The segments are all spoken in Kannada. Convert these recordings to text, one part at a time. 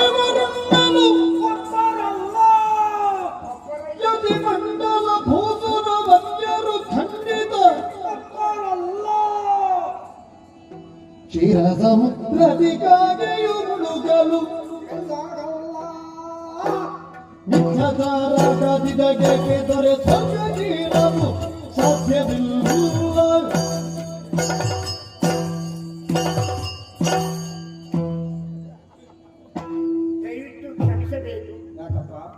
ದೇವರನ್ನನು ಯತಿ ಮಂಡಲ ಭೂಸುರ ವಂದ್ಯರು ಖಂಡಿತ ಕ್ಷೀರ ಸಮುದ್ರದಿಗಾಗೆಯು ಮುಳುಗಲು ಮಿಥ್ಯಕಾರದಿಗೆ ದೊರೆ ಸ್ವರ್ಗೀರವು ಸಾಧ್ಯವಿಲ್ಲ.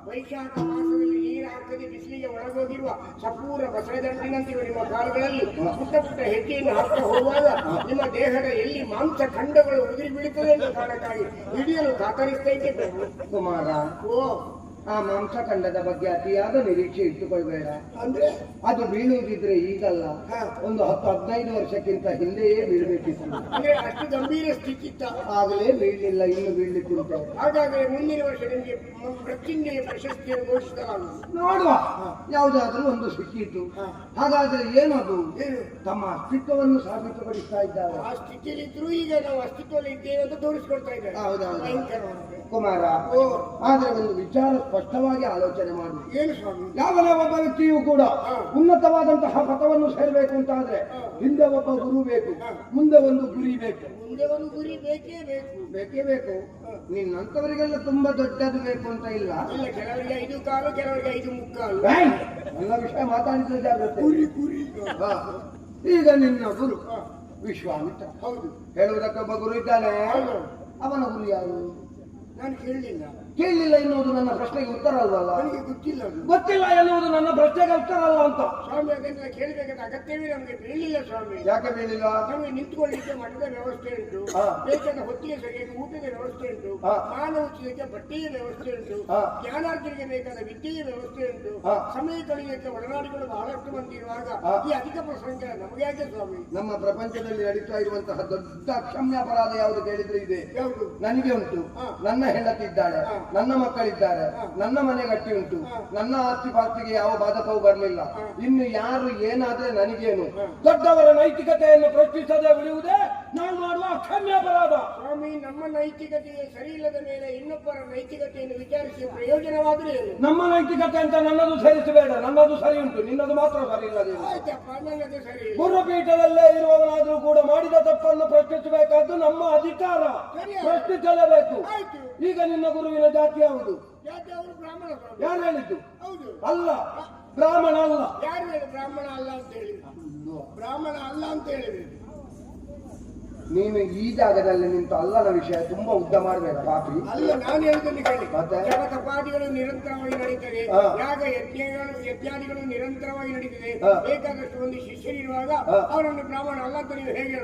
ವೈಶಾಖ ಮಾಸದಲ್ಲಿ ನೀರು ಹಾಕದೆ ಬಿಸಿಲಿಗೆ ಒಳಗೋಗಿರುವ ಸಪೂರ ಬಸಳೆದಂಡಿನಂತಿರುವ ನಿಮ್ಮ ಕಾಲುಗಳಲ್ಲಿ ಪುಟ್ಟ ಪುಟ್ಟ ಹೆಜ್ಜೆಯನ್ನು ಹಾಕ್ತಾ ಹೋಗುವಾಗ ನಿಮ್ಮ ದೇಹದ ಎಲ್ಲಿ ಮಾಂಸ ಖಂಡಗಳು ಉದುರಿ ಬೀಳುತ್ತದೆ ಎಂದು ಕಾರಣಕ್ಕಾಗಿ ಹಿಡಿಯಲು ಕಾತರಿಸ್ತಾ ಇದ್ದೆ ಕುಮಾರ. ಓ, ಆ ಮಾಂಸಖಂಡದ ಬಗ್ಗೆ ಅತಿಯಾದ ನಿರೀಕ್ಷೆ ಇಟ್ಟುಕೊಳ್ಬೇಡ. ಅಂದ್ರೆ ಅದು ಬೀಳುವುದಿದ್ರೆ ಈಗಲ್ಲ, ಒಂದು 10-15 ವರ್ಷಕ್ಕಿಂತ ಹಿಂದೆಯೇ ಬೀಳ್ಬೇಕಿತ್ತು. ಅಂದ್ರೆ ಅಷ್ಟು ಗಂಭೀರ ಸ್ಥಿತಿ ಇತ್ತ. ಆಗಲೇ ಬೀಳಲಿಲ್ಲ, ಇನ್ನು ಬೀಳ್ಲಿಕ್ಕುಂಟು. ಹಾಗಾದ್ರೆ ಮುಂದಿನ ವರ್ಷ ನಿಮಗೆ ಮೃತ್ಯುಂಜಯ ಪ್ರಶಸ್ತಿಯನ್ನು ಘೋಷಿಸಲಾಗುವುದು. ನೋಡುವ, ಯಾವುದಾದ್ರೂ ಒಂದು ಸಿಕ್ಕಿತು. ಹಾಗಾದ್ರೆ ಏನದು? ತಮ್ಮ ಅಸ್ತಿತ್ವವನ್ನು ಸಾಬೀತುಪಡಿಸ್ತಾ ಇದ್ದಾರೆ. ಆ ಸ್ಥಿತಿಯಲ್ಲಿದ್ರು ಈಗ ನಾವು ಅಸ್ತಿತ್ವದಲ್ಲಿ ಇದ್ದೇವೆ ಅಂತ ತೋರಿಸ್ಕೊಳ್ತಾ ಇದ್ದಾರೆ. ಹೌದೌದು ಭಯಂಕರವಾಗಿದೆ ಕುಮಾರ. ಆದ್ರೆ ಒಂದು ವಿಚಾರ ಸ್ಪಷ್ಟವಾಗಿ ಆಲೋಚನೆ ಮಾಡು. ಏನು ಸ್ವಾಮಿ? ಯಾವನ ಒಬ್ಬ ವ್ಯಕ್ತಿಯೂ ಕೂಡ ಉನ್ನತವಾದಂತಹ ಪಥವನ್ನು ಸೇರಬೇಕು ಅಂತಾದ್ರೆ ಹಿಂದೆ ಒಬ್ಬ ಗುರು ಬೇಕು, ಮುಂದೆ ಒಂದು ಗುರಿ ಬೇಕು. ಮುಂದೆ ಒಂದು ಗುರಿ ಬೇಕೇ ಬೇಕು. ಬೇಕೇ ಬೇಕು. ನಿನ್ನಂತವರಿಗೆಲ್ಲ ತುಂಬಾ ದೊಡ್ಡದು ಬೇಕು ಅಂತ ಇಲ್ಲ. ಇಲ್ಲ, ಕೆಲವರಿಗೆ 5 ಕಾಲು, ಕೆಲವರಿಗೆ 5 ಮುಕ್ಕಾಲು. ಎಲ್ಲ ವಿಷಯ ಮಾತಾಡಿದ್ರೆ ಜಾಗ್ರತೆ. ಗುರಿ ಗುರಿ. ಈಗ ನಿನ್ನ ಗುರು ವಿಶ್ವಾಮಿತ್ರ. ಹೌದು. ಹೇಳುವುದಕ್ಕೊಬ್ಬ ಗುರು ಇದ್ದಾನೆ. ಅವನ ಗುರು ಯಾರು? ನಾನು ಕೇಳಲಿಲ್ಲ. ಕೇಳಲಿಲ್ಲ ಎನ್ನುವುದು ನನ್ನ ಪ್ರಶ್ನೆಗೆ ಉತ್ತರ ಅಲ್ವಲ್ಲ? ನನಗೆ ಗೊತ್ತಿಲ್ಲ. ಗೊತ್ತಿಲ್ಲ ಎನ್ನುವುದು ನನ್ನ ಪ್ರಶ್ನೆಗೆ ಉತ್ತರ ಅಲ್ಲ ಅಂತ. ಸ್ವಾಮಿ, ಅದನ್ನ ಕೇಳಬೇಕಾದ ಅಗತ್ಯವೇ ನಮಗೆ ಬೀಳಿಲ್ಲ ಸ್ವಾಮಿ. ಯಾಕೆ ಬೀಳಿಲ್ಲ? ನಮಗೆ ನಿಂತ್ಕೊಳ್ಳಿಕ್ಕೆ ಮಠದ ವ್ಯವಸ್ಥೆ ಉಂಟು, ಬೇಕಾದ ಹೊತ್ತಿಗೆ ಸರಿಯಾಗಿ ಊಟದ ವ್ಯವಸ್ಥೆ ಉಂಟು, ಸ್ನಾನ ಉಚ್ಚಲಿಕ್ಕೆ ಬಟ್ಟೆಯ ವ್ಯವಸ್ಥೆ ಉಂಟು, ಜ್ಞಾನಾರ್ಜನೆಗೆ ಬೇಕಾದ ವಿದ್ಯೆಯ ವ್ಯವಸ್ಥೆ ಉಂಟು, ಸಮಯ ಕಳೆಯಲಿಕ್ಕೆ ಒಡನಾಡಿಗಳು ಬಹಳಷ್ಟು ಮಂದಿ ಇರುವಾಗ ಈ ಅಧಿಕ ಪ್ರಸಂಗ ನಮಗೆ ಯಾಕೆ ಸ್ವಾಮಿ? ನಮ್ಮ ಪ್ರಪಂಚದಲ್ಲಿ ನಡೀತಾ ಇರುವಂತಹ ದೊಡ್ಡ ಅಕ್ಷಮ್ಯ ಅಪರಾಧ ಯಾವುದು ಕೇಳಿದ್ರೆ ಇದೆ. ಯಾವುದು? ನನಗೆ ಉಂಟು, ನನ್ನ ಹೆಂಡತಿ ಇದ್ದಾಳೆ, ನನ್ನ ಮಕ್ಕಳಿದ್ದಾರೆ, ನನ್ನ ಮನೆ ಗಟ್ಟಿ ಉಂಟು, ನನ್ನ ಆಸ್ತಿ ಪಾಸ್ತಿಗೆ ಯಾವ ಬಾಧಕವೂ ಬರಲಿಲ್ಲ. ಇನ್ನು ಯಾರು ಏನಾದ್ರೆ ನನಗೇನು? ದೊಡ್ಡವರ ನೈತಿಕತೆಯನ್ನು ಪ್ರಶ್ನಿಸದೆ ಉಳಿಯುವುದೇ ನಾವು ಮಾಡುವ ಅಕ್ಷಮ್ಯ ಅಪರಾಧ. ಸ್ವಾಮಿ, ನಮ್ಮ ನೈತಿಕತೆಗೆ ಸರಿ ಇಲ್ಲದ ಮೇಲೆ ಇನ್ನೊಬ್ಬರ ನೈತಿಕತೆಯನ್ನು ವಿಚಾರಿಸಿ ಪ್ರಯೋಜನವಾದರೆ ಏನು? ನಮ್ಮ ನೈತಿಕತೆ ಅಂತ ನನ್ನದು ಸೇರಿಸಬೇಡ. ನನ್ನದು ಸರಿ ಉಂಟು, ನಿನ್ನದು ಮಾತ್ರ ಸರಿ ಇಲ್ಲದೆ. ಆಯ್ತಪ್ಪ, ನನ್ನದು ಸರಿ. ಗುರುಪೀಠದಲ್ಲೇ ಇರುವವನಾದ್ರೂ ಕೂಡ ಮಾಡಿದ ತಪ್ಪನ್ನು ಪ್ರಶ್ನಿಸಬೇಕಾದ್ದು ನಮ್ಮ ಅಧಿಕಾರ. ಪ್ರಶ್ನಿಸಲೇಬೇಕು. ಈಗ ನಿನ್ನ ಗುರುವಿನ ಜಾತಿ ಯಾವುದು? ಅವರು ಬ್ರಾಹ್ಮಣ ಸ್ವಾಮಿ. ಯಾರು ಹೇಳಿದ್ದು? ಹೌದು. ಅಲ್ಲ, ಬ್ರಾಹ್ಮಣ ಅಲ್ಲ. ಯಾರು ಹೇಳಿ ಬ್ರಾಹ್ಮಣ ಅಲ್ಲ ಅಂತ ಹೇಳಿ? ಬ್ರಾಹ್ಮಣ ಅಲ್ಲ ಅಂತ ಹೇಳಿದ್ರಿ. ನೀನು ಈ ಜಾಗದಲ್ಲಿ ನಿಂತು ಅಲ್ಲನ ವಿಷಯ ತುಂಬಾ ಉದ್ದ ಮಾಡಬೇಡ ಪಾಪಿ. ಅಲ್ಲ, ನಾನು ಹೇಳಿದ್ದನ್ನು ಕೇಳಿ. ಮತ್ತೆ ಜಪತಪಾದಿಗಳು ನಿರಂತರವಾಗಿ ನಡೀತದೆ, ಯಾಗ ಯಜ್ಞಾದಿಗಳು ನಿರಂತರವಾಗಿ ನಡೀತದೆ. ಬೇಕಾದಷ್ಟು ಒಂದು ಶಿಷ್ಯರಿರುವಾಗ ಅವರನ್ನು ಬ್ರಾಹ್ಮಣ ಅಲ್ಲ ಅಂತ ನೀವು ಹೇಗೆ